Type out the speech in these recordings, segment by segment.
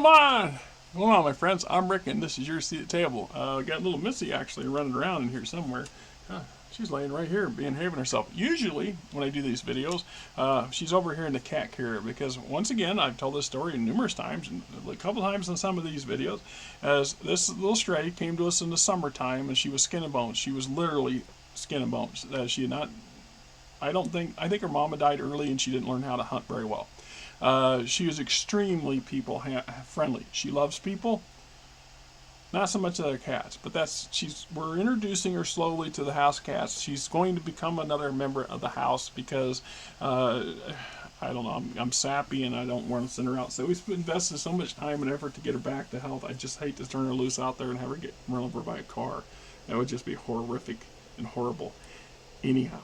on? Going on, my friends? I'm Rick, and this is your seat at the table. Got a little Missy actually running around in here somewhere. She's laying right here, behaving herself. Usually, when I do these videos, she's over here in the cat carrier because, once again, I've told this story numerous times, and a couple times in some of these videos, as this little stray came to us in the summertime, and she was skin and bones. She was literally skin and bones. She had not. I think her mama died early, and she didn't learn how to hunt very well. She is extremely people friendly. She loves people, not so much other cats, but we're introducing her slowly to the house cats. She's going to become another member of the house because I don't know, I'm sappy and I don't want to send her out. So we've invested so much time and effort to get her back to health. I just hate to turn her loose out there and have her get run over by a car. That would just be horrific and horrible. Anyhow.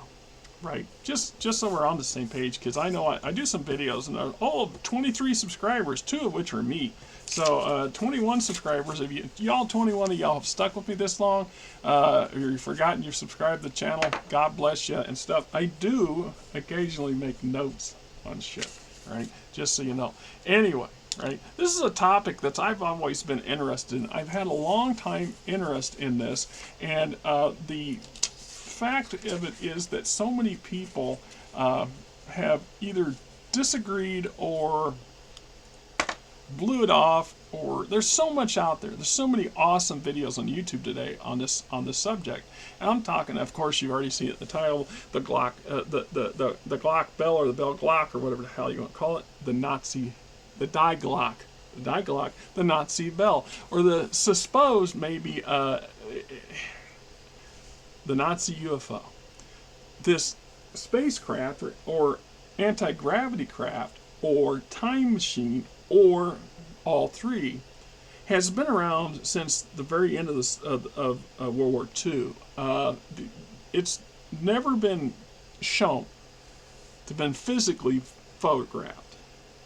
Right, just so we're on the same page, because I know I do some videos, and 23 subscribers, 2 of which are me. So 21 subscribers. If y'all 21 of y'all have stuck with me this long, or you've forgotten you've subscribed to the channel, God bless you and stuff. I do occasionally make notes on shit, right? Just so you know. Anyway, right, this is a topic that I've always been interested in. I've had a long time interest in this, and the fact of it is that so many people have either disagreed or blew it off, or there's so much out there. There's so many awesome videos on YouTube today on this subject. And I'm talking, of course, you've already seen it, the title, the Glocke, the Glocke bell, or the bell Glocke, or whatever the hell you want to call it, the Die Glocke, the Nazi bell, or the supposed maybe the Nazi UFO. This spacecraft or anti-gravity craft or time machine or all three has been around since the very end of World War II. It's never been shown to have been physically photographed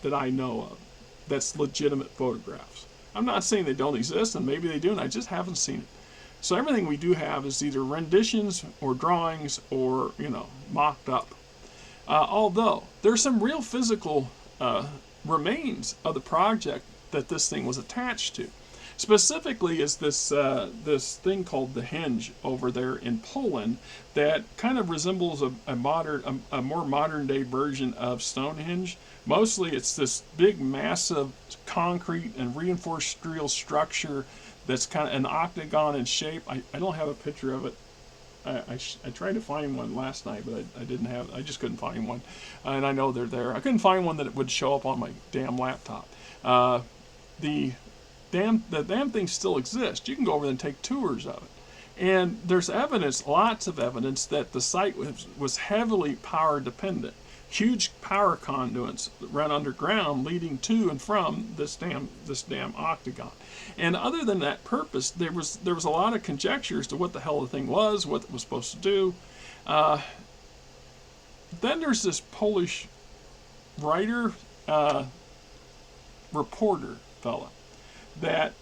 that I know of. That's legitimate photographs. I'm not saying they don't exist, and maybe they do, and I just haven't seen it. So everything we do have is either renditions or drawings or, mocked up. Although there's some real physical remains of the project that this thing was attached to. Specifically is this thing called the hinge over there in Poland that kind of resembles a more modern day version of Stonehenge. Mostly it's this big massive concrete and reinforced steel structure that's kind of an octagon in shape. I don't have a picture of it. I tried to find one last night, but I just couldn't find one. And I know they're there. I couldn't find one that would show up on my damn laptop. The damn thing still exists. You can go over there and take tours of it. And there's evidence, lots of evidence, that the site was heavily power dependent. Huge power conduits run underground leading to and from this damn octagon. And other than that purpose, there was a lot of conjecture as to what the hell the thing was, what it was supposed to do. Then there's this Polish writer, reporter fella that,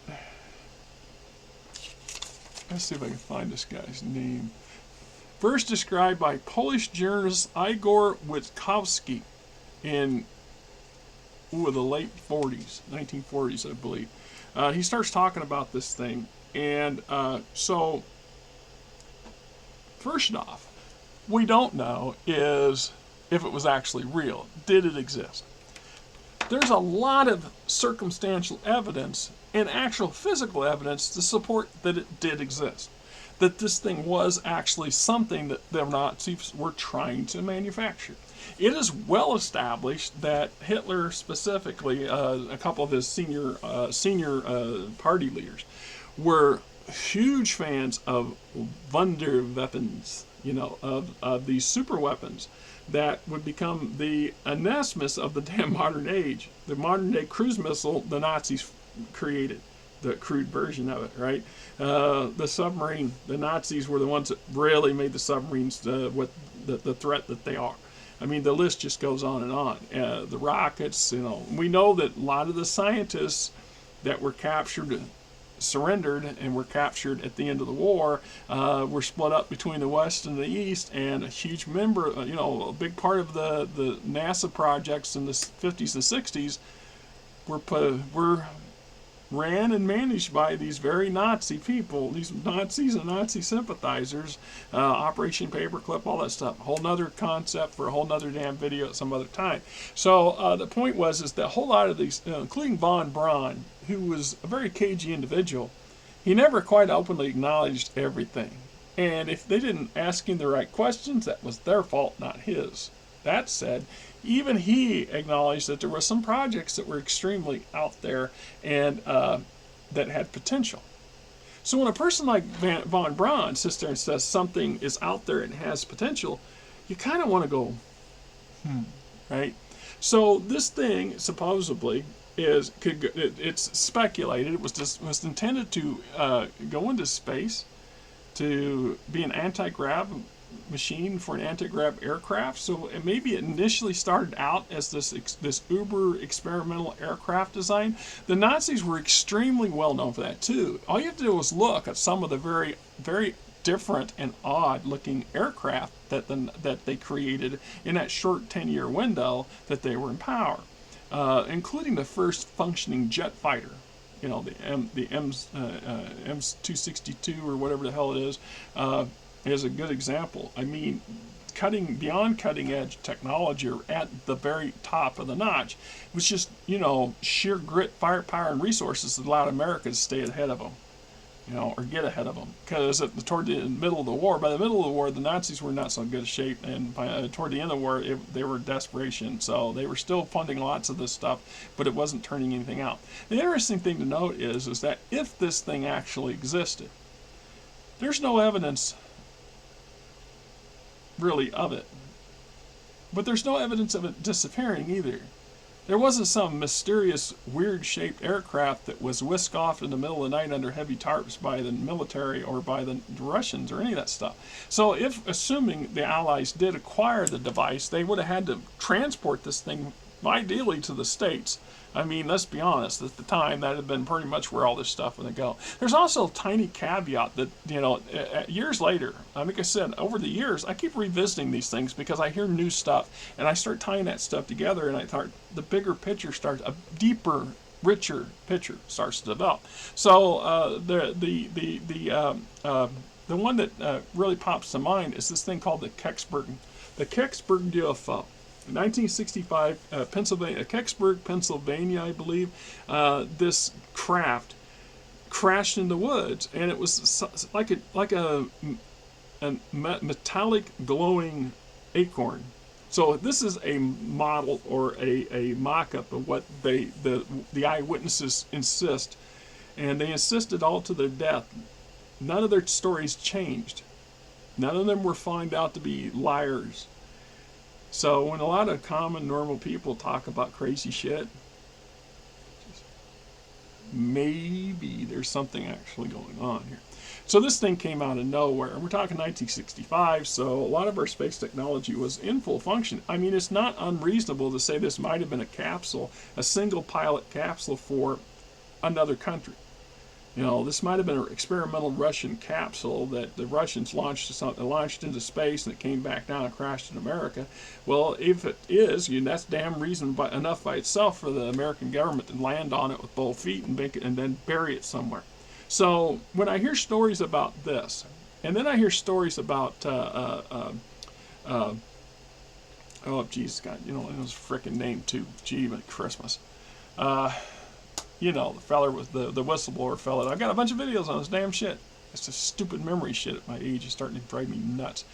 let's see if I can find this guy's name. First described by Polish journalist Igor Witkowski in the late 1940s, I believe. He starts talking about this thing, and so first off, we don't know is if it was actually real. Did it exist? There's a lot of circumstantial evidence and actual physical evidence to support that it did exist. That this thing was actually something that the Nazis were trying to manufacture. It is well established that Hitler, specifically, a couple of his senior party leaders, were huge fans of Wunderweapons, of these super weapons that would become the anesmus of the damn modern age. The modern day cruise missile the Nazis created. The crude version of it, right? The submarine, the Nazis were the ones that really made the submarines what the threat that they are. I mean, the list just goes on and on. The rockets, we know that a lot of the scientists that were captured, surrendered, and were captured at the end of the war, were split up between the West and the East, and a huge member, a big part of the NASA projects in the 50s and 60s were ran and managed by these very Nazi people, these Nazis and Nazi sympathizers, Operation Paperclip, all that stuff. A whole nother concept for a whole nother damn video at some other time. So the point was is that a whole lot of these, including von Braun, who was a very cagey individual, he never quite openly acknowledged everything. And if they didn't ask him the right questions, that was their fault, not his. That said, even he acknowledged that there were some projects that were extremely out there and that had potential. So when a person like von Braun sits there and says something is out there and has potential, you kind of want to go, right? So this thing supposedly it's speculated it was intended to go into space, to be an anti-grav machine for an anti-grav aircraft. So maybe it initially started out as this uber experimental aircraft design. The Nazis were extremely well known for that too. All you have to do is look at some of the very, very different and odd looking aircraft that they created in that short 10-year window that they were in power, including the first functioning jet fighter. You know, the M262 or whatever the hell it is a good example. I mean, beyond cutting edge technology, or at the very top of the notch, it was just, you know, sheer grit, firepower, and resources that allowed America to stay ahead of them, you know, or get ahead of them. Because toward the middle of the war, by the middle of the war, the Nazis were not so good a shape, and toward the end of the war, they were desperation. So they were still funding lots of this stuff, but it wasn't turning anything out. The interesting thing to note is that if this thing actually existed, there's no evidence really of it. But there's no evidence of it disappearing either. There wasn't some mysterious, weird-shaped aircraft that was whisked off in the middle of the night under heavy tarps by the military or by the Russians or any of that stuff. So if, assuming the Allies did acquire the device, they would have had to transport this thing ideally to the States. I mean, let's be honest, at the time, that had been pretty much where all this stuff would go. There's also a tiny caveat that, you know, years later, like I said, over the years, I keep revisiting these things because I hear new stuff, and I start tying that stuff together, and I thought the bigger picture starts, a deeper, richer picture starts to develop. So the one that really pops to mind is this thing called the Kecksburg UFO. In 1965, Pennsylvania, Kecksburg, Pennsylvania, I believe, this craft crashed in the woods, and it was like a metallic glowing acorn. So this is a model or a mock-up of what the eyewitnesses insist, and they insisted all to their death. None of their stories changed. None of them were found out to be liars. So when a lot of common, normal people talk about crazy shit, maybe there's something actually going on here. So this thing came out of nowhere. We're talking 1965, so a lot of our space technology was in full function. I mean, it's not unreasonable to say this might have been a capsule, a single pilot capsule for another country. You know, this might have been an experimental Russian capsule that the Russians launched into space, and it came back down and crashed in America. Well, if it is, that's damn reason enough by itself for the American government to land on it with both feet and then bury it somewhere. So when I hear stories about this, and then I hear stories about oh geez, God, you know, it was a frickin' name too. Gee, but Christmas. You know, the feller with the whistleblower fella. I've got a bunch of videos on this damn shit. It's just stupid memory shit at my age. It's starting to drive me nuts.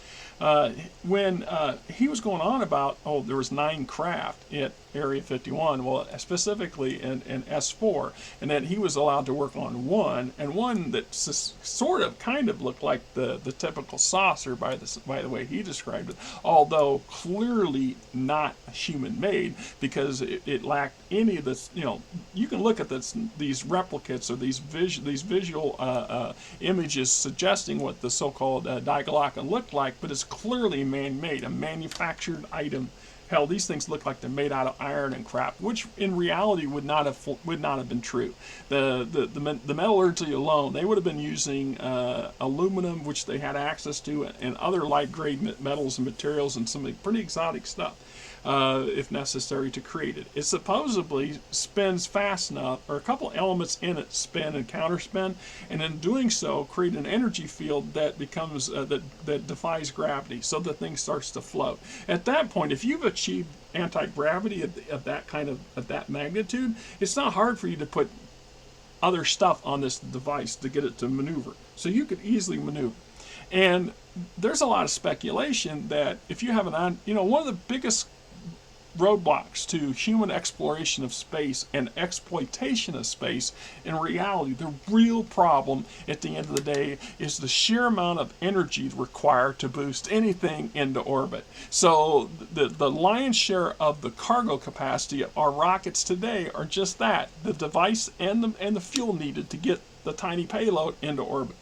When he was going on about, there was 9 craft at Area 51, well, specifically in S4, and that he was allowed to work on one, and one that sort of, kind of looked like the typical saucer by the way he described it, although clearly not human-made, because it lacked any of this. You know, you can look at these replicates or these visual images suggesting what the so-called Die Glocke looked like, but it's clearly man-made, a manufactured item. Hell, these things look like they're made out of iron and crap, which in reality would not have been true. The metallurgy alone, they would have been using aluminum, which they had access to, and other light grade metals and materials, and some pretty exotic stuff. if necessary, to create it. It supposedly spins fast enough, or a couple elements in it spin and counterspin, and in doing so, create an energy field that becomes that defies gravity, so the thing starts to float. At that point, if you've achieved anti-gravity of that kind of that magnitude, it's not hard for you to put other stuff on this device to get it to maneuver. So you could easily maneuver. And there's a lot of speculation that if you have one of the biggest roadblocks to human exploration of space and exploitation of space, in reality, the real problem at the end of the day is the sheer amount of energy required to boost anything into orbit. So the lion's share of the cargo capacity of our rockets today are just that, the device and the fuel needed to get the tiny payload into orbit.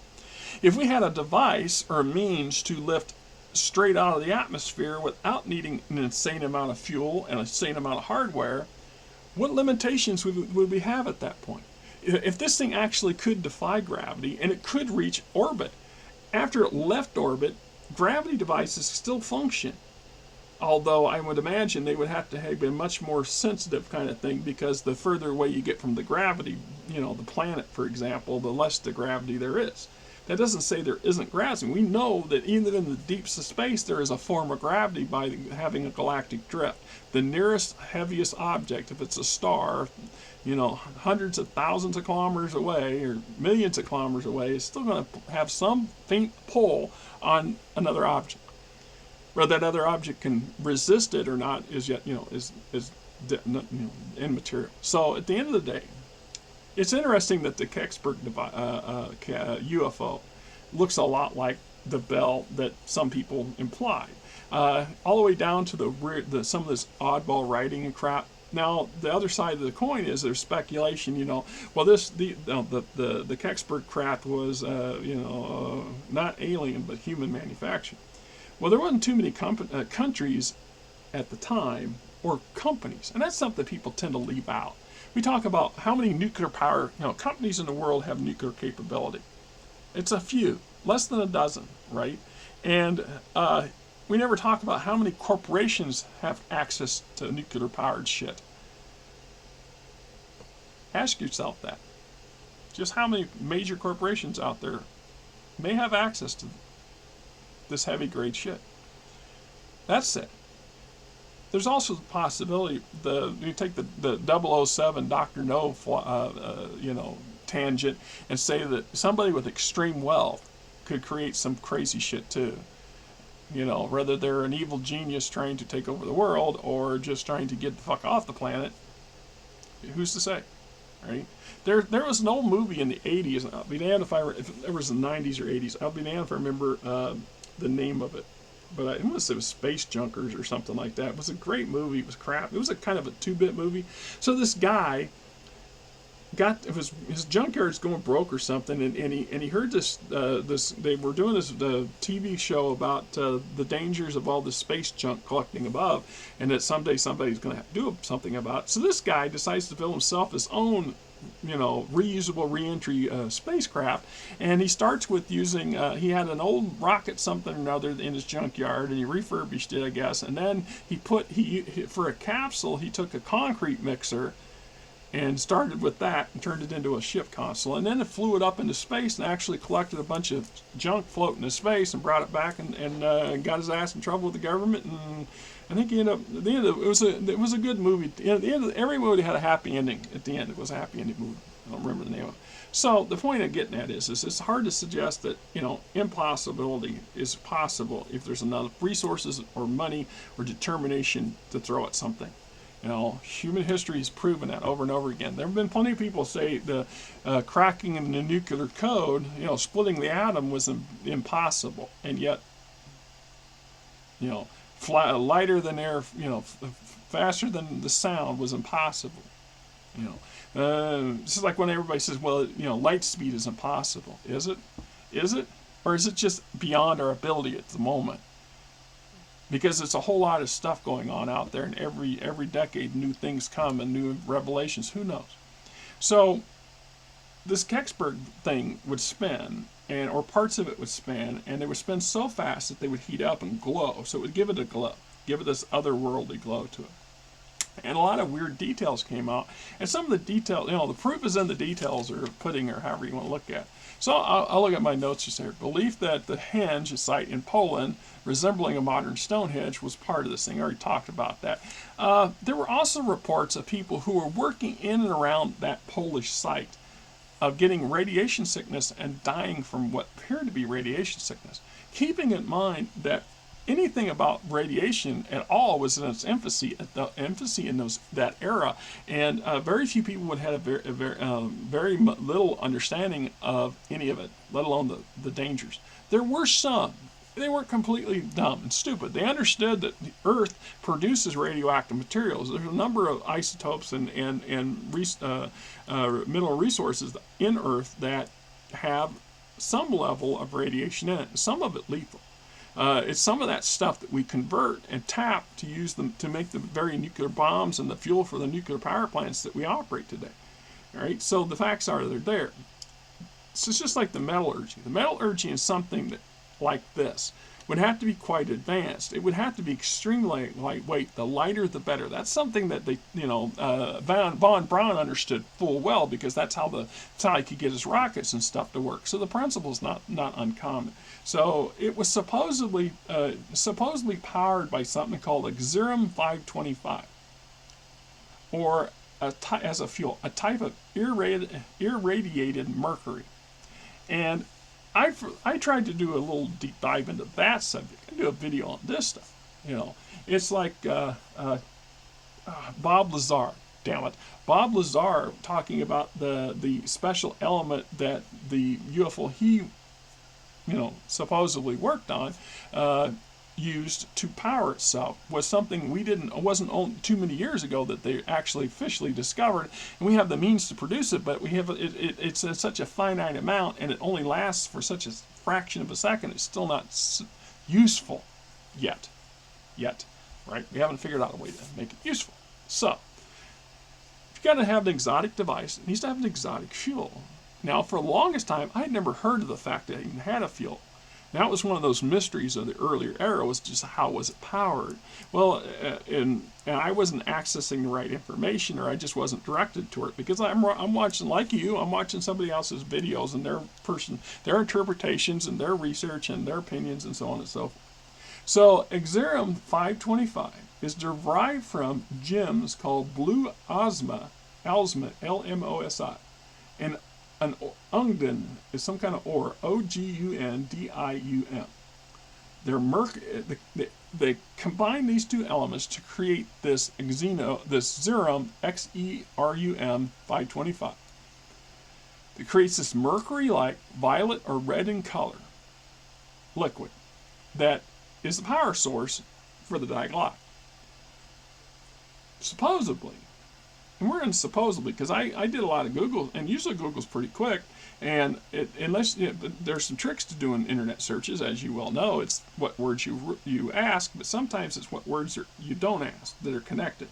If we had a device or a means to lift straight out of the atmosphere without needing an insane amount of fuel and an insane amount of hardware, what limitations would we have at that point? If this thing actually could defy gravity and it could reach orbit, after it left orbit, gravity devices still function. Although I would imagine they would have to have a much more sensitive kind of thing, because the further away you get from the gravity, the planet, for example, the less the gravity there is. That doesn't say there isn't gravity. We know that even in the deeps of space there is a form of gravity by having a galactic drift. The nearest, heaviest object, if it's a star, hundreds of thousands of kilometers away or millions of kilometers away, is still going to have some faint pull on another object. Whether that other object can resist it or not is yet, is immaterial. So at the end of the day, it's interesting that the Kecksburg UFO looks a lot like the Bell that some people implied, all the way down to some of this oddball writing and crap. Now, the other side of the coin is there's speculation. The Kecksburg craft was not alien but human manufactured. Well, there wasn't too many countries at the time, or companies, and that's something people tend to leave out. We talk about how many nuclear power companies in the world have nuclear capability. It's a few, less than a dozen, right? And we never talk about how many corporations have access to nuclear powered shit. Ask yourself that. Just how many major corporations out there may have access to this heavy grade shit. That's it. There's also the possibility, you take the 007 Dr. No tangent and say that somebody with extreme wealth could create some crazy shit too. Whether they're an evil genius trying to take over the world or just trying to get the fuck off the planet, who's to say, right? There was an old movie in the 80s, I'll be damned if it was the 90s or 80s, I'll be damned if I remember the name of it. But it was Space Junkers or something like that. It was a great movie. It was crap. It was a kind of a 2-bit movie. So this guy his junkyard's going broke or something, and he heard this they were doing this TV show about the dangers of all this space junk collecting above, and that someday somebody's going to have to do something about it. So this guy decides to build himself his own reusable reentry spacecraft, and he starts with using he had an old rocket something or another in his junkyard, and he refurbished it, I guess, and then he for a capsule he took a concrete mixer and started with that and turned it into a ship console, and then it flew it up into space and actually collected a bunch of junk floating in space and brought it back and got his ass in trouble with the government, and I think he ended up, at the end of it was a good movie. At the end of every movie had a happy ending. At the end, it was a happy ending movie. I don't remember the name of it. So the point I'm getting at is it's hard to suggest that impossibility is possible if there's enough resources or money or determination to throw at something. Human history has proven that over and over again. There have been plenty of people say the cracking in the nuclear code, splitting the atom was impossible, and yet, lighter than air, faster than the sound was impossible. This is like when everybody says, well, light speed is impossible. Is it? Is it? Or is it just beyond our ability at the moment? Because it's a whole lot of stuff going on out there, and every decade new things come and new revelations. Who knows? So this Kecksburg thing would spin, or parts of it would spin, and they would spin so fast that they would heat up and glow. So it would give it a glow, give it this otherworldly glow to it. And a lot of weird details came out. And some of the details, the proof is in the details, or pudding, or however you want to look at it. So I'll look at my notes just here. Belief that the henge, a site in Poland resembling a modern Stonehenge, was part of this thing. I already talked about that. There were also reports of people who were working in and around that Polish site of getting radiation sickness and dying from what appeared to be radiation sickness. Keeping in mind that anything about radiation at all was in its infancy, in that era, and very few people would have very little understanding of any of it, let alone the dangers. There were some. They weren't completely dumb and stupid. They understood that the Earth produces radioactive materials. There's a number of isotopes and mineral resources in Earth that have some level of radiation in it, some of it lethal. It's some of that stuff that we convert and tap to use them to make the very nuclear bombs and the fuel for the nuclear power plants that we operate today. All right, so the facts are they're there. So it's just like the metallurgy. The metallurgy is something that, like this, would have to be quite advanced. It would have to be extremely lightweight. The lighter, the better. That's something that they, von Braun understood full well, because that's how he could get his rockets and stuff to work. So the principle's not uncommon. So it was supposedly powered by something called a Xerium 525, or as a fuel, a type of irradiated mercury. And I tried to do a little deep dive into that subject. I do a video on this stuff. It's like Bob Lazar. Damn it, Bob Lazar talking about the special element that the UFO he supposedly worked on, used to power itself, was something it wasn't too many years ago that they actually officially discovered, and we have the means to produce it, but we have it's such a finite amount, and it only lasts for such a fraction of a second. It's still not useful yet, right? We haven't figured out a way to make it useful. So you've got to have an exotic device. It needs to have an exotic fuel. Now, for the longest time, I had never heard of the fact that it even had a fuel. Now, it was one of those mysteries of the earlier era, was just how was it powered? Well, and I wasn't accessing the right information, or I just wasn't directed to it, because I'm watching, like you, I'm watching somebody else's videos and their interpretations and their research and their opinions and so on and so forth. So, Xerium 525 is derived from gems called blue osma, L-M-O-S-I, and an ungden is some kind of ore, O-G-U-N-D-I-U-M. They combine these two elements to create this Xerium, X-E-R-U-M 525. It creates this mercury-like violet or red in color liquid that is the power source for the Glocke. Supposedly, and we're in supposedly, because I did a lot of Google, and usually Google's pretty quick, and there's some tricks to doing internet searches, as you well know. It's what words you ask, but sometimes it's what words you don't ask that are connected.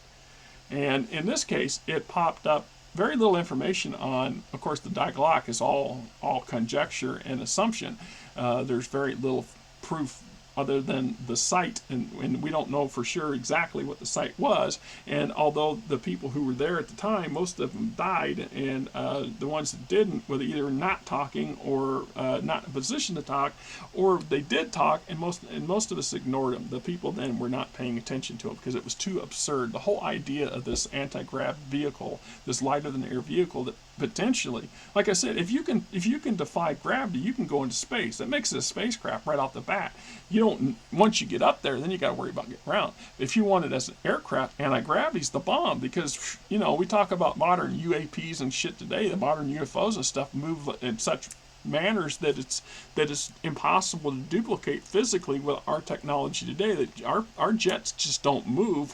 And in this case, it popped up very little information on, of course, the Glocke is all conjecture and assumption. There's very little proof other than the site, and we don't know for sure exactly what the site was. And although the people who were there at the time, most of them died, and the ones that didn't were either not talking or not in a position to talk, or they did talk, and most of us ignored them. The people then were not paying attention to them because it was too absurd. The whole idea of this anti-grav vehicle, this lighter-than-air vehicle that potentially, like I said, if you can defy gravity, you can go into space. That makes it a spacecraft right off the bat. You don't, once you get up there, then you got to worry about getting around. If you want it as an aircraft, anti-gravity's the bomb, because we talk about modern UAPs and shit today. The modern UFOs and stuff move in such manners that it's impossible to duplicate physically with our technology today. That our jets just don't move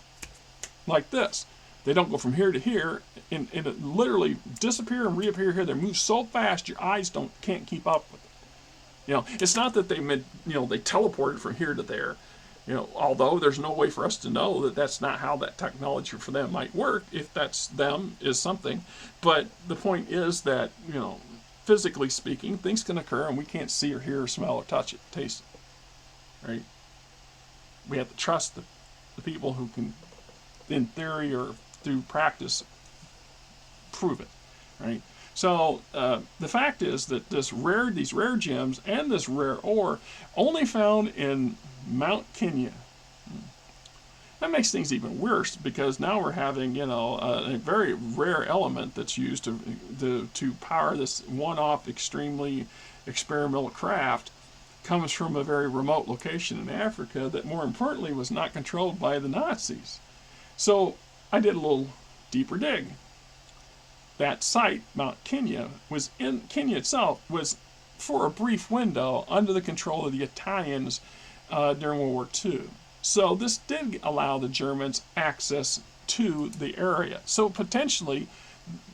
like this. They don't go from here to here and it literally disappear and reappear here. They move so fast your eyes can't keep up with it. It's not that they teleported from here to there. Although there's no way for us to know that that's not how that technology for them might work. If that's them, is something. But the point is that physically speaking, things can occur and we can't see or hear or smell or touch it, taste it. Right? We have to trust the people who can, in theory or through practice, prove it, right? So the fact is that these rare gems and this rare ore only found in Mount Kenya. That makes things even worse because now we're having, a very rare element that's used to power this one-off, extremely experimental craft comes from a very remote location in Africa that, more importantly, was not controlled by the Nazis. So I did a little deeper dig. That site, Mount Kenya, Kenya itself was for a brief window under the control of the Italians during World War II. So this did allow the Germans access to the area. So potentially,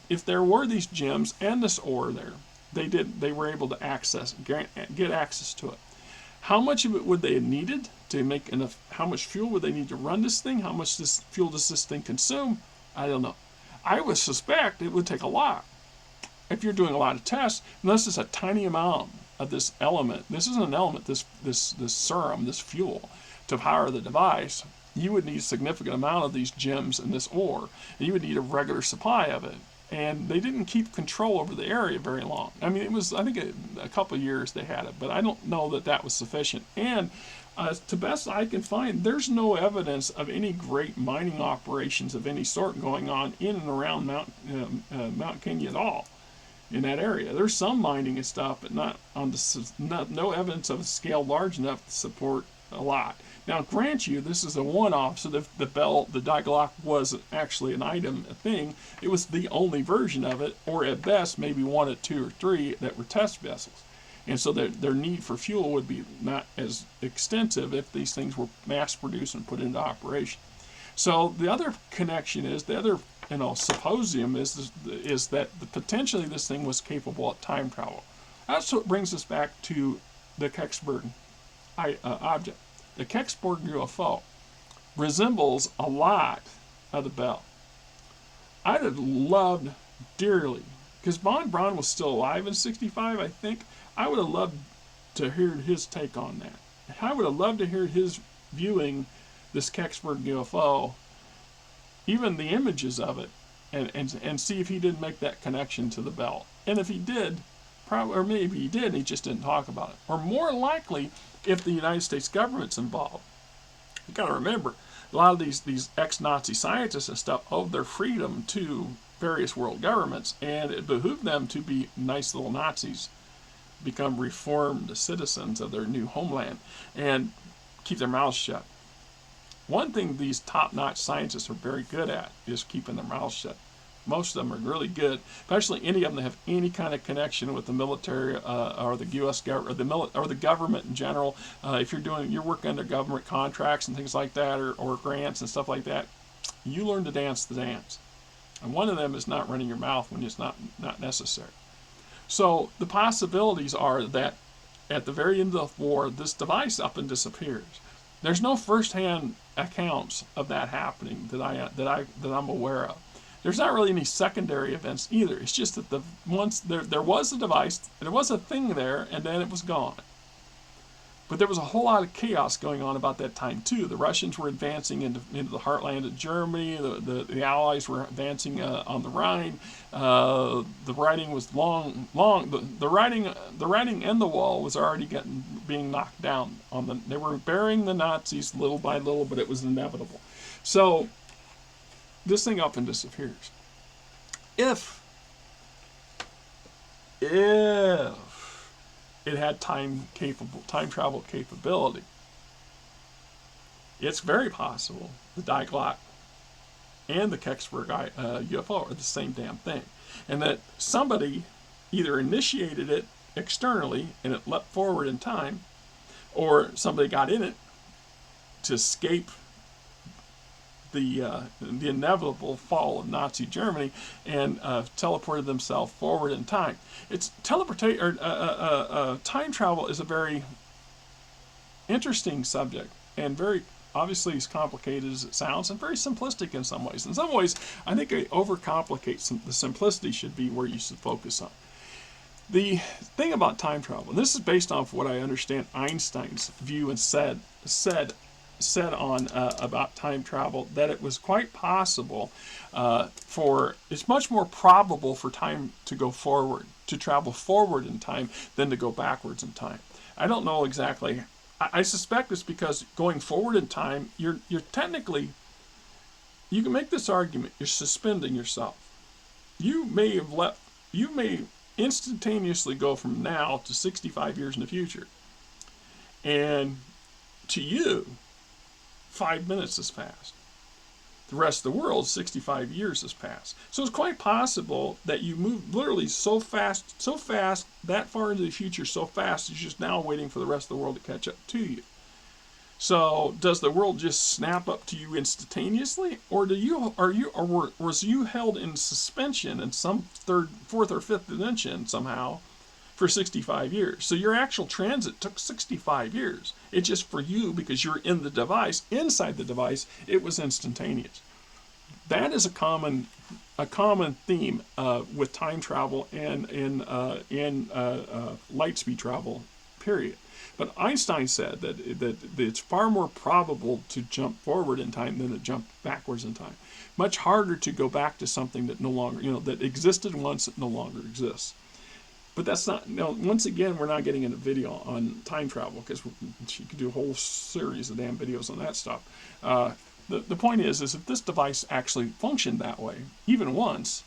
if there were these gems and this ore there, they were able to get access to it. How much of it would they have needed to make enough? How much fuel would they need to run this thing? How much fuel does this thing consume? I don't know. I would suspect it would take a lot. If you're doing a lot of tests, unless it's a tiny amount of this element, this isn't an element, this serum, this fuel, to power the device, you would need a significant amount of these gems and this ore. And you would need a regular supply of it. And they didn't keep control over the area very long. I mean, it was, I think, a couple of years they had it, but I don't know that that was sufficient. And to best I can find, there's no evidence of any great mining operations of any sort going on in and around Mount Kenya at all in that area. There's some mining and stuff, but not on no evidence of a scale large enough to support a lot. Now, grant you, this is a one-off, so the Glocke was actually an item, a thing. It was the only version of it, or at best, maybe one or two or three that were test vessels. And so their need for fuel would be not as extensive if these things were mass-produced and put into operation. So the other connection is, the other supposium is that potentially this thing was capable of time travel. That's what brings us back to the Kecksburg object. The Kecksburg UFO resembles a lot of the Bell. I'd have loved dearly, because von Braun was still alive in '65, I think. I would have loved to hear his take on that. I would have loved to hear his viewing this Kecksburg UFO, even the images of it, and see if he didn't make that connection to the Bell. And if he did, or maybe he did, and he just didn't talk about it. Or more likely, if the United States government's involved. You got to remember, a lot of these ex-Nazi scientists and stuff owed their freedom to various world governments, and it behooved them to be nice little Nazis, become reformed citizens of their new homeland, and keep their mouths shut. One thing these top-notch scientists are very good at is keeping their mouths shut. Most of them are really good, especially any of them that have any kind of connection with the military or the U.S. government or the government in general. If you're working under government contracts and things like that, or grants and stuff like that, you learn to dance the dance. And one of them is not running your mouth when it's not necessary. So the possibilities are that at the very end of the war, this device up and disappears. There's no first-hand accounts of that happening that I'm aware of. There's not really any secondary events either. It's just that once there was a device, there was a thing there, and then it was gone. But there was a whole lot of chaos going on about that time too. The Russians were advancing into the heartland of Germany. The Allies were advancing on the Rhine. The writing was long. The writing and the wall was already being knocked down on them. They were burying the Nazis little by little, but it was inevitable. So this thing up and disappears. If it had time travel capability, it's very possible the Glocke and the Kecksburg UFO are the same damn thing, and that somebody either initiated it externally and it leapt forward in time, or somebody got in it to escape the inevitable fall of Nazi Germany and teleported themselves forward in time. It's time travel is a very interesting subject, and very obviously as complicated as it sounds, and very simplistic in some ways. In some ways, I think it overcomplicates. The simplicity should be where you should focus on. The thing about time travel, and this is based off what I understand Einstein's view and said said on about time travel that it was quite possible it's much more probable for time to go forward, to travel forward in time than to go backwards in time. I don't know exactly. I suspect it's because going forward in time, you're technically, you can make this argument, you're suspending yourself. You may instantaneously go from now to 65 years in the future. And to you, 5 minutes has passed. The rest of the world, 65 years has passed. So it's quite possible that you move literally so fast, that far into the future, so fast, you're just now waiting for the rest of the world to catch up to you. So does the world just snap up to you instantaneously, or was you held in suspension in some fourth or fifth dimension somehow for 65 years? So your actual transit took 65 years. It's just for you, because you're in the device, inside the device, it was instantaneous. That is a common theme with time travel and in light speed travel, period. But Einstein said that it's far more probable to jump forward in time than to jump backwards in time. Much harder to go back to something that no longer, that existed once, that no longer exists. But that's not, once again, we're not getting into video on time travel, because you could do a whole series of damn videos on that stuff. The point is if this device actually functioned that way, even once,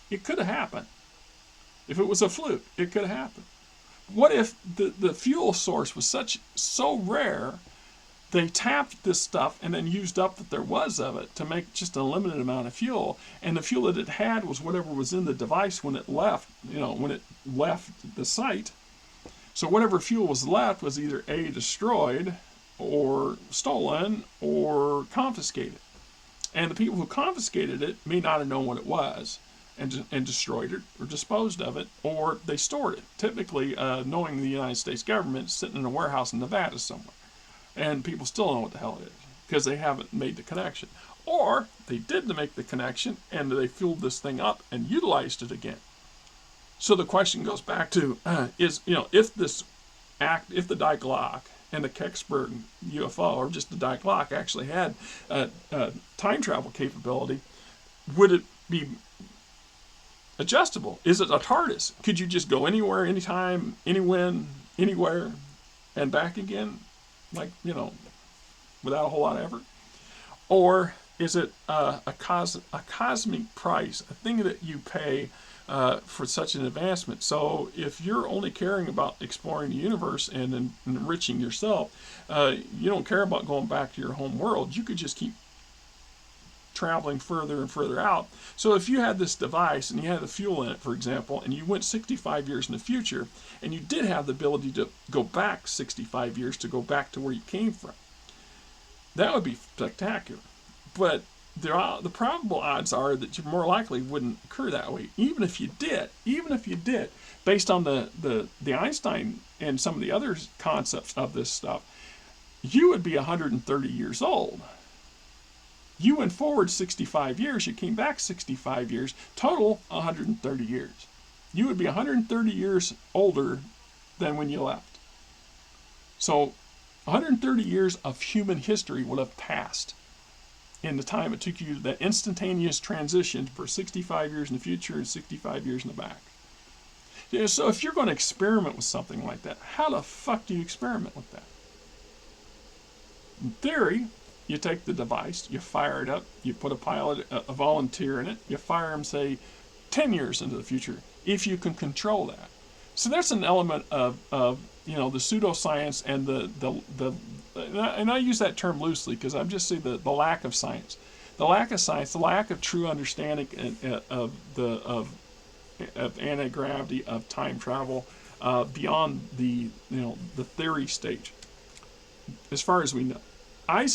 it could have happened. If it was a fluke, it could have happened. What if the fuel source was so rare, they tapped this stuff and then used up what there was of it to make just a limited amount of fuel, and the fuel that it had was whatever was in the device when it left, when it left the site. So whatever fuel was left was either A, destroyed, or stolen, or confiscated. And the people who confiscated it may not have known what it was, and destroyed it or disposed of it, or they stored it. Typically, knowing the United States government, sitting in a warehouse in Nevada somewhere, and people still don't know what the hell it is because they haven't made the connection. Or they did make the connection and they filled this thing up and utilized it again. So the question goes back to if the Die Glocke and the Kecksburg UFO, or just the Die Glocke, actually had time travel capability, would it be adjustable? Is it a TARDIS? Could you just go anywhere, anytime, anywhen, anywhere, and back again, without a whole lot of effort? Or is it a cosmic price, a thing that you pay for such an advancement? So if you're only caring about exploring the universe and enriching yourself, you don't care about going back to your home world. You could just keep traveling further and further out. So if you had this device and you had the fuel in it, for example, and you went 65 years in the future, and you did have the ability to go back 65 years to go back to where you came from, that would be spectacular. But the probable odds are that you more likely wouldn't occur that way. Even if you did, based on the Einstein and some of the other concepts of this stuff, you would be 130 years old. You went forward 65 years, you came back 65 years, total 130 years. You would be 130 years older than when you left. So 130 years of human history would have passed in the time it took you, that instantaneous transition for 65 years in the future and 65 years in the back. So if you're going to experiment with something like that, how the fuck do you experiment with that? In theory, you take the device, you fire it up, you put a pilot, a volunteer in it, you fire him, say, 10 years into the future, if you can control that. So that's an element of the pseudoscience and and I use that term loosely because I'm just saying the lack of science. The lack of science, the lack of true understanding of anti-gravity, of time travel, beyond the theory stage, as far as we know. I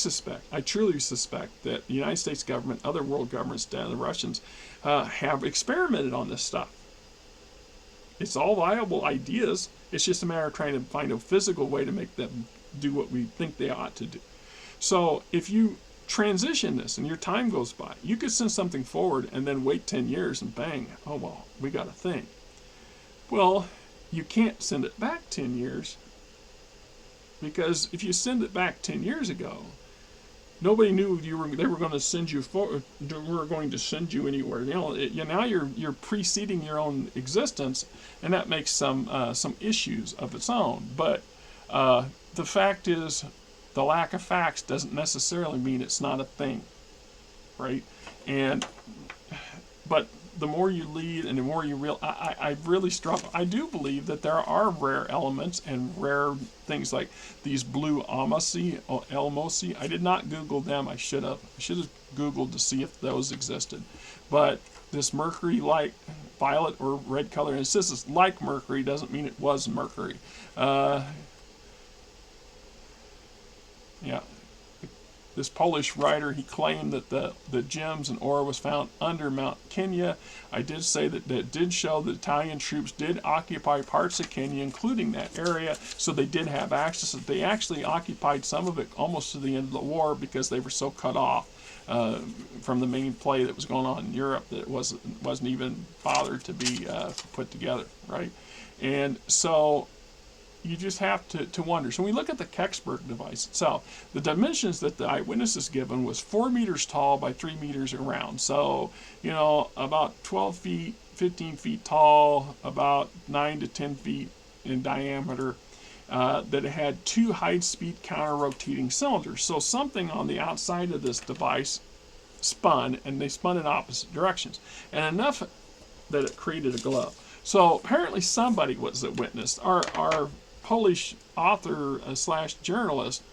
truly suspect that the United States government, other world governments, the Russians, have experimented on this stuff. It's all viable ideas. It's just a matter of trying to find a physical way to make them do what we think they ought to do. So if you transition this and your time goes by, you could send something forward and then wait 10 years and bang, oh well, we got a thing. Well, you can't send it back 10 years. Because if you send it back 10 years ago, Nobody knew they were going to send you were going to send you anywhere. Now you're preceding your own existence, and that makes some issues of its own. But the fact is, the lack of facts doesn't necessarily mean it's not a thing, right? And but the more you lead and the more you I really struggle. I do believe that there are rare elements and rare things like these blue elmosi. I did not Google them. I should have. Googled to see if those existed. But this mercury like violet or red color, and it says it's like mercury, doesn't mean it was mercury. Yeah. This Polish writer, he claimed that the gems and ore was found under Mount Kenya. I did say that it did show that Italian troops did occupy parts of Kenya, including that area, so they did have access. They actually occupied some of it almost to the end of the war because they were so cut off from the main play that was going on in Europe that it wasn't even bothered to be put together, right? And so you just have to wonder. So when we look at the Kecksburg device itself, the dimensions that the eyewitness is given was 4 meters tall by 3 meters around. So, about 12 feet, 15 feet tall, about 9 to 10 feet in diameter, that it had 2 high-speed counter-rotating cylinders. So something on the outside of this device spun, and they spun in opposite directions. And enough that it created a glow. So apparently somebody was a witness. Our Polish author slash journalist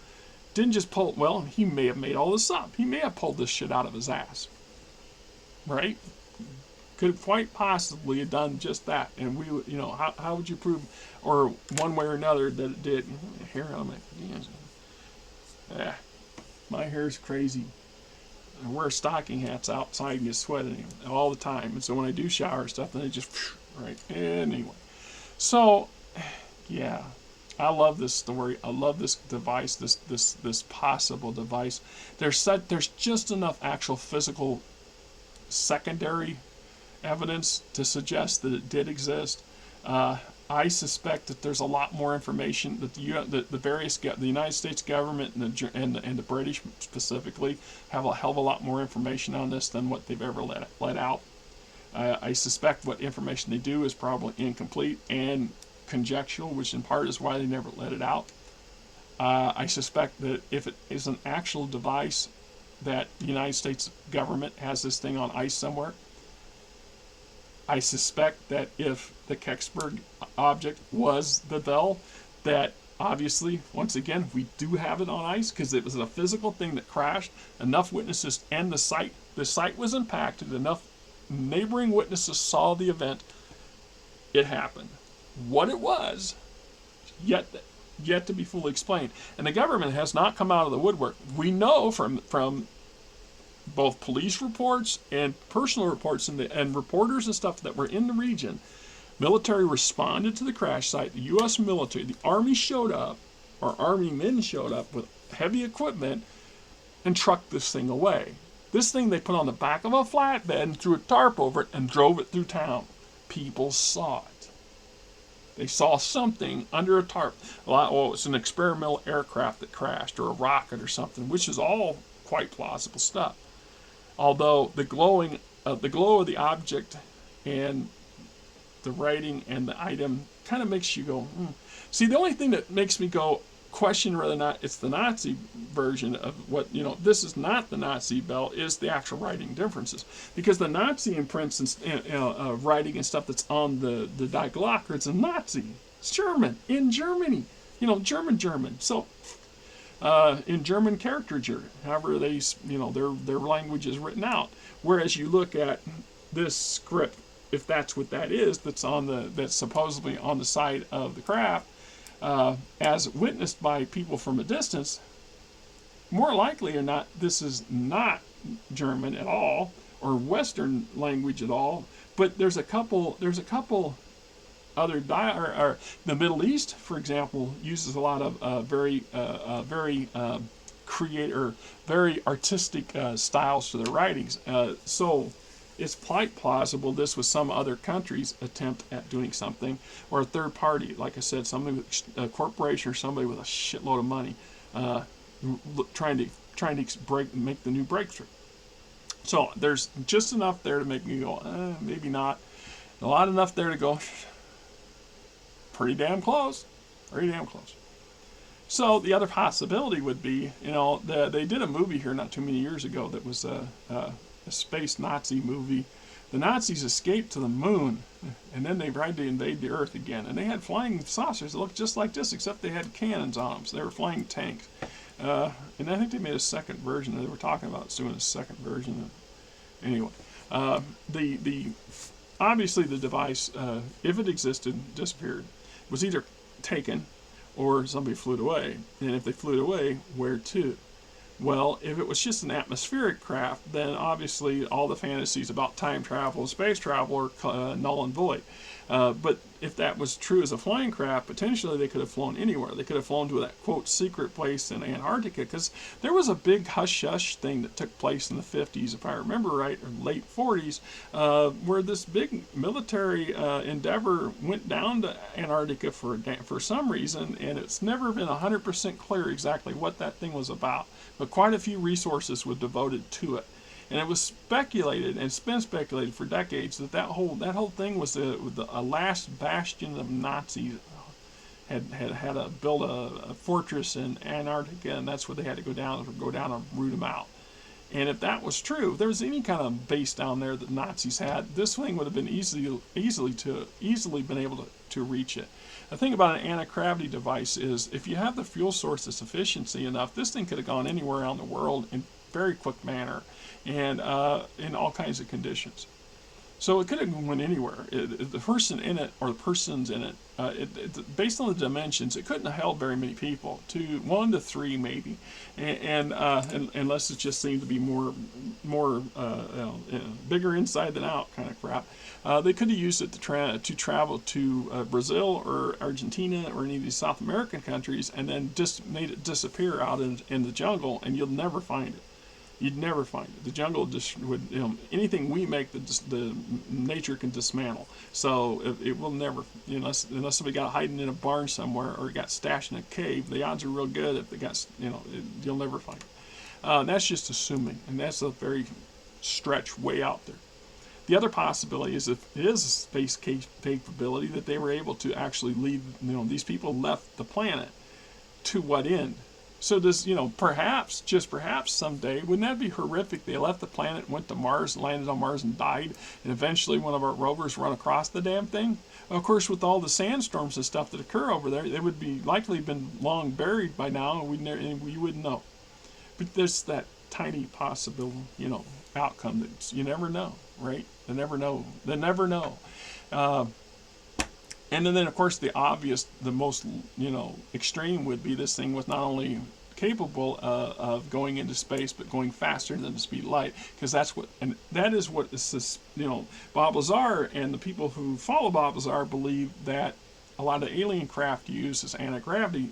didn't just pull, well, he may have made all this up. He may have pulled this shit out of his ass. Right? Could quite possibly have done just that. And how would you prove, or one way or another, that it did? Hair on my hair's crazy. I wear stocking hats outside and get sweating all the time. And so when I do shower stuff, then it just, right? Anyway. So, yeah. I love this story. I love this device, this possible device. There's just enough actual physical secondary evidence to suggest that it did exist. I suspect that there's a lot more information that the United States government and the British specifically have a hell of a lot more information on this than what they've ever let out. I suspect what information they do is probably incomplete and conjectural, which in part is why they never let it out. I suspect that if it is an actual device, that the United States government has this thing on ice somewhere. I suspect that if the Kecksburg object was the Bell, that obviously, once again, we do have it on ice because it was a physical thing that crashed. Enough witnesses, and the site was impacted. Enough neighboring witnesses saw the event. It happened. What it was, yet to be fully explained. And the government has not come out of the woodwork. We know from both police reports and personal reports and reporters and stuff that were in the region. Military responded to the crash site. The U.S. military, the Army showed up, or Army men showed up with heavy equipment and trucked this thing away. This thing they put on the back of a flatbed and threw a tarp over it and drove it through town. People saw it. They saw something under a tarp. Well, it's an experimental aircraft that crashed, or a rocket or something, which is all quite plausible stuff. Although the glow of the object and the writing and the item kind of makes you go, See, the only thing that makes me go question whether or not it's the Nazi version of what, this is not the Nazi bell, is the actual writing differences. Because the Nazi imprints and writing and stuff that's on the Die Glocke, it's a Nazi. It's German, in Germany. German. So, in German character, however they, their language is written out. Whereas you look at this script, if that's what that is, that's supposedly on the side of the craft, as witnessed by people from a distance, more likely or not, this is not German at all or Western language at all. But there's a couple other the Middle East, for example, uses a lot of very artistic styles to their writings. So it's quite plausible this was some other country's attempt at doing something, or a third party, like I said, somebody with a corporation or somebody with a shitload of money trying to trying to make the new breakthrough. So there's just enough there to make me go, maybe not. A lot enough there to go, pretty damn close. Pretty damn close. So the other possibility would be, they did a movie here not too many years ago that was a space Nazi movie. The Nazis escaped to the moon, and then they tried to invade the Earth again. And they had flying saucers that looked just like this, except they had cannons on them, so they were flying tanks. And I think they made a second version. They were talking about doing a second version. Anyway, obviously the device, if it existed, disappeared, was either taken or somebody flew it away. And if they flew it away, where to? Well, if it was just an atmospheric craft, then obviously all the fantasies about time travel and space travel are null and void. But if that was true as a flying craft, potentially they could have flown anywhere. They could have flown to that, quote, secret place in Antarctica, because there was a big hush-hush thing that took place in the 50s, if I remember right, or late 40s, where this big military endeavor went down to Antarctica for some reason, and it's never been 100% clear exactly what that thing was about. But quite a few resources were devoted to it. And it was speculated, and it's been speculated for decades, that whole thing was a last bastion of Nazis. Had to build a fortress in Antarctica, and that's where they had to go down and root them out. And if that was true, if there was any kind of base down there that Nazis had, this thing would have been easily been able to reach it. The thing about an anti-gravity device is, if you have the fuel source that's efficiency enough, this thing could have gone anywhere around the world in very quick manner, and in all kinds of conditions. So it could have went anywhere. The person in it, or the persons in it, based on the dimensions, it couldn't have held very many people, 1 to 3 maybe, and unless it just seemed to be more bigger inside than out kind of crap. They could have used it to travel to Brazil or Argentina or any of these South American countries, and then just made it disappear out in the jungle, and you'll never find it. You'd never find it. The jungle just would, anything we make, the nature can dismantle. So it will never, unless somebody got hiding in a barn somewhere or got stashed in a cave, the odds are real good if they got, you'll never find it. That's just assuming, and that's a very stretch way out there. The other possibility is, if it is a space capability, that they were able to actually leave, these people left the planet. To what end? So does, perhaps, just perhaps someday, wouldn't that be horrific? They left the planet, went to Mars, landed on Mars and died, and eventually one of our rovers run across the damn thing? Of course, with all the sandstorms and stuff that occur over there, they would be likely been long buried by now, and we wouldn't know. But there's that tiny possible, outcome that you never know, right? They never know. They never know. And then, of course, the most, extreme would be this thing was not only capable of going into space, but going faster than the speed of light, because that is what this, Bob Lazar and the people who follow Bob Lazar believe that a lot of alien craft use as anti-gravity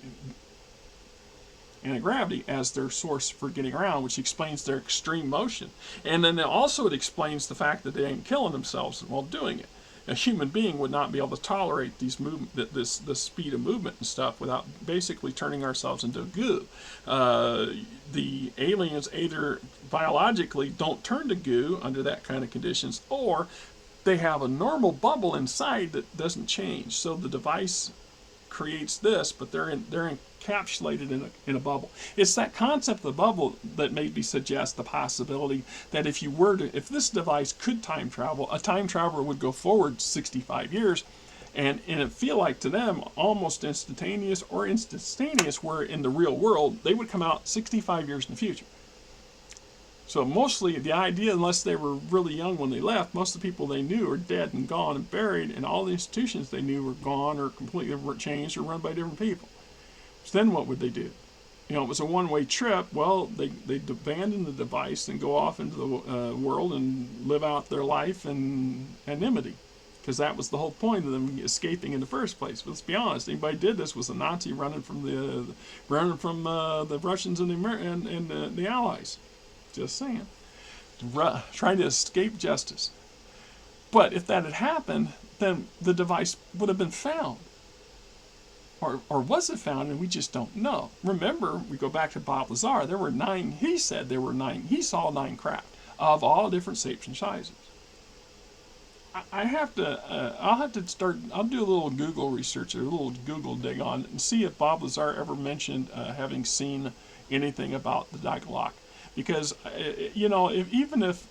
as their source for getting around, which explains their extreme motion. And then also it explains the fact that they ain't killing themselves while doing it. A human being would not be able to tolerate this speed of movement and stuff without basically turning ourselves into goo. The aliens either biologically don't turn to goo under that kind of conditions, or they have a normal bubble inside that doesn't change. So the device creates this, but they're encapsulated in a bubble. It's that concept of the bubble that made me suggest the possibility that if this device could time travel, a time traveler would go forward 65 years, and it feel like to them almost instantaneous, where in the real world they would come out 65 years in the future. So mostly the idea, unless they were really young when they left, most of the people they knew are dead and gone and buried, and all the institutions they knew were gone or completely changed or run by different people. So then what would they do? It was a one-way trip. Well, they'd abandon the device and go off into the world and live out their life in anonymity, because that was the whole point of them escaping in the first place. But let's be honest, anybody did this was a Nazi running from the Russians and the Allies. Just saying. Trying to escape justice. But if that had happened, then the device would have been found. Or was it found and we just don't know? Remember, we go back to Bob Lazar. There were 9. He said there were 9. He saw 9 craft of all different shapes and sizes. I have to. I'll have to start. I'll do a little Google research, or a little Google dig on it, and see if Bob Lazar ever mentioned having seen anything about the Glocke. Because if even if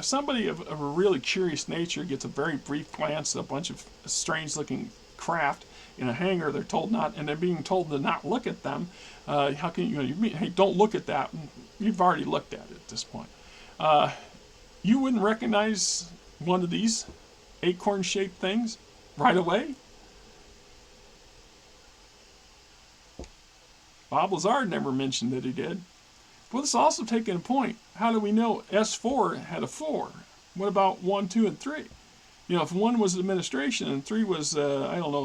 somebody of a really curious nature gets a very brief glance at a bunch of strange-looking craft in a hangar, they're told not, and they're being told to not look at them. How can you mean, hey, don't look at that? You've already looked at it at this point. You wouldn't recognize one of these acorn-shaped things right away? Bob Lazar never mentioned that he did. But let's also take in point, how do we know S4 had a 4? What about 1, 2, and 3? If 1 was administration and 3 was,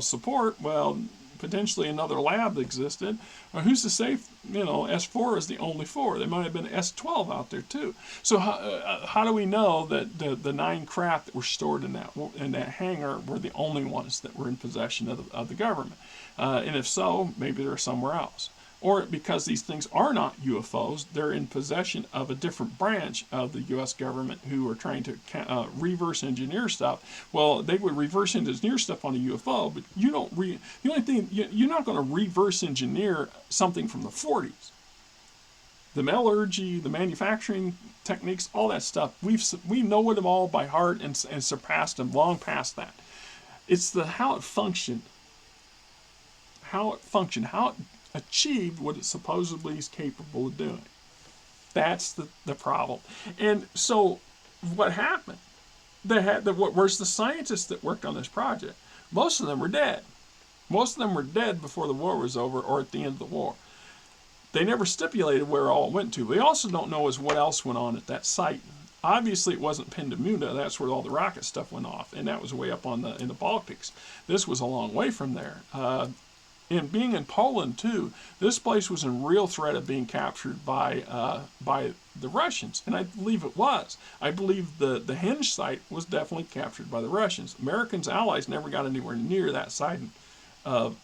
support, well, potentially another lab existed. Or who's to say, S4 is the only 4? There might have been S12 out there too. So how do we know that the 9 craft that were stored in that hangar were the only ones that were in possession of the government? And if so, maybe they're somewhere else. Or because these things are not UFOs, they're in possession of a different branch of the U.S. government who are trying to reverse engineer stuff. Well, they would reverse engineer stuff on a UFO, but you don't. The only thing you're not going to reverse engineer something from the 40s. The metallurgy, the manufacturing techniques, all that stuff, we know it all by heart and surpassed them long past that. It's how it functioned, how it achieved what it supposedly is capable of doing. That's the problem. And so what happened? Where's the scientists that worked on this project? Most of them were dead. Most of them were dead before the war was over or at the end of the war. They never stipulated where all it went to. We also don't know what else went on at that site. Obviously, it wasn't Pindamunda. That's where all the rocket stuff went off, and that was way up in the Baltics. This was a long way from there. And being in Poland too, this place was in real threat of being captured by the Russians, and I believe it was. I believe the Hinge site was definitely captured by the Russians. Americans, allies, never got anywhere near that side of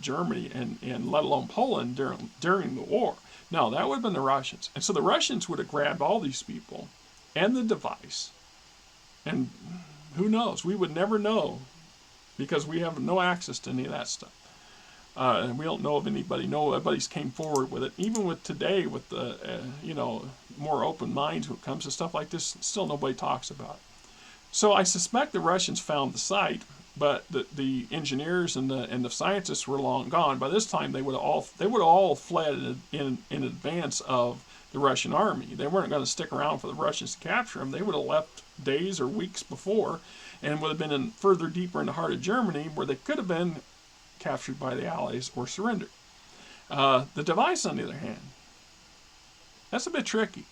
Germany and let alone Poland during the war. No, that would have been the Russians, and so the Russians would have grabbed all these people and the device, and who knows? We would never know because we have no access to any of that stuff. And we don't know of anybody. Nobody's came forward with it. Even with today, with the more open minds when it comes to stuff like this, still nobody talks about it. So I suspect the Russians found the site, but the engineers and the scientists were long gone. By this time, they would have all fled in advance of the Russian army. They weren't going to stick around for the Russians to capture them. They would have left days or weeks before, and would have been further deeper in the heart of Germany, where they could have been captured by the Allies or surrendered. The device, on the other hand, that's a bit tricky.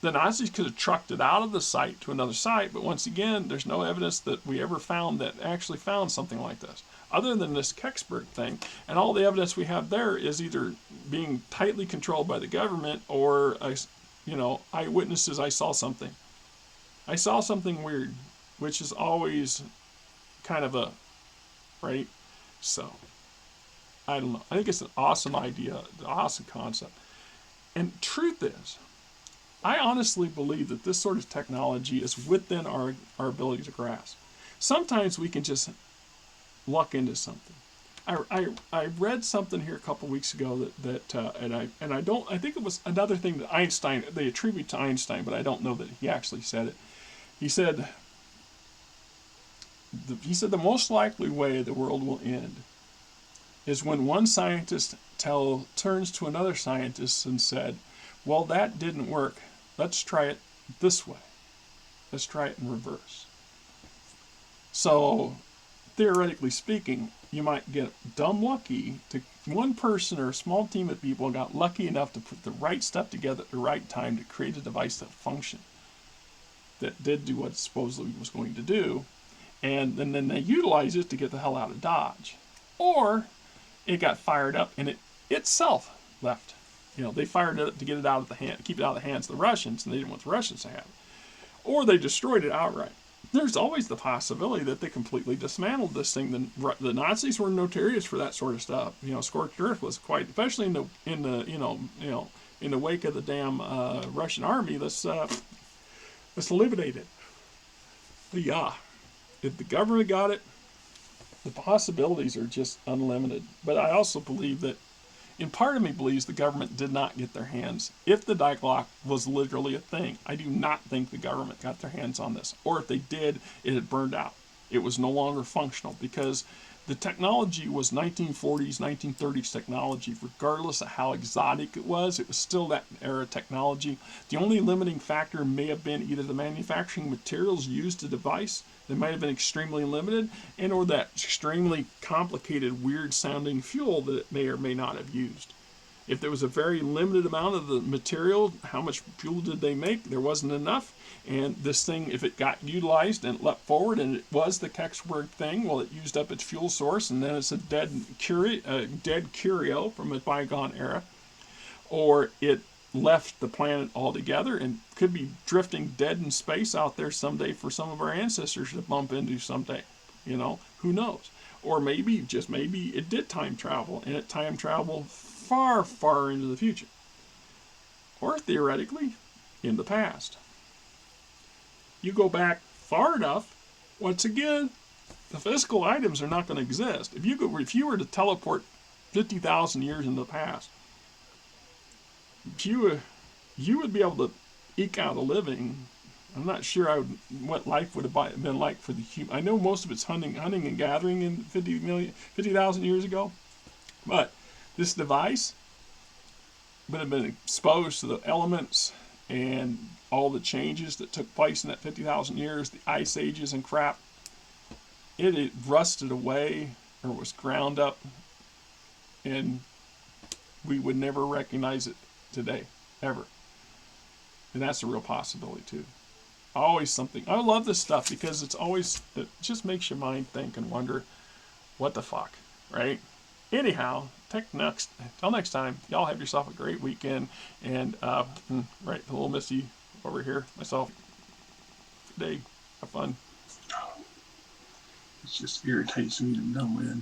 The Nazis could have trucked it out of the site to another site, but once again, there's no evidence that we ever actually found something like this, other than this Kecksburg thing. And all the evidence we have there is either being tightly controlled by the government or, eyewitnesses. I saw something weird, which is always kind of right? So, I don't know. I think it's an awesome idea, an awesome concept. And truth is, I honestly believe that this sort of technology is within our ability to grasp. Sometimes we can just luck into something. I read something here a couple weeks ago I think it was another thing that they attribute to Einstein, but I don't know that he actually said it. He said the most likely way the world will end is when one scientist turns to another scientist and said, well, that didn't work. Let's try it this way. Let's try it in reverse. So, theoretically speaking, you might get dumb lucky. One person or a small team of people got lucky enough to put the right stuff together at the right time to create a device that functioned, that did do what it supposedly was going to do, and then they utilized it to get the hell out of Dodge. Or it got fired up and it itself left. They fired it up to get it keep it out of the hands of the Russians, and they didn't want the Russians to have it. Or they destroyed it outright. there's always the possibility that they completely dismantled this thing. The Nazis were notorious for that sort of stuff. You know, scorched earth was quite, especially in the in the wake of the damn Russian army. Let's eliminate it. But yeah, if the government got it, the possibilities are just unlimited. But I also believe that, and part of me believes the government did not get their hands. If the Glocke was literally a thing, I do not think the government got their hands on this. Or if they did, it had burned out. It was no longer functional because the technology was 1940s, 1930s technology. Regardless of how exotic it was still that era technology. The only limiting factor may have been either the manufacturing materials used to device. They might have been extremely limited, and or that extremely complicated, weird sounding fuel that it may or may not have used. If there was a very limited amount of the material, how much fuel did they make? There wasn't enough. And this thing, if it got utilized and leapt forward and it was the Kecksburg thing, well, it used up its fuel source and then it's a dead curio from a bygone era. Or it left the planet altogether and could be drifting dead in space out there someday for some of our ancestors to bump into someday. You know, who knows? Or maybe, just maybe, it did time travel and it time traveled far, far into the future. Or theoretically, in the past. You go back far enough, once again, the physical items are not going to exist. If you were to teleport 50,000 years into the past, you would be able to eke out a living. I'm not sure what life would have been like for the human. I know most of it's hunting and gathering in 50,000 years ago, but this device would have been exposed to the elements and all the changes that took place in that 50,000 years, the ice ages and crap. It rusted away or was ground up, and we would never recognize it today, ever. And that's a real possibility too. Always something. I love this stuff because it just makes your mind think and wonder, what the fuck, right? Anyhow, till next time, y'all have yourself a great weekend. And right, the little Missy over here, myself, today, have fun. It just irritates me to no end.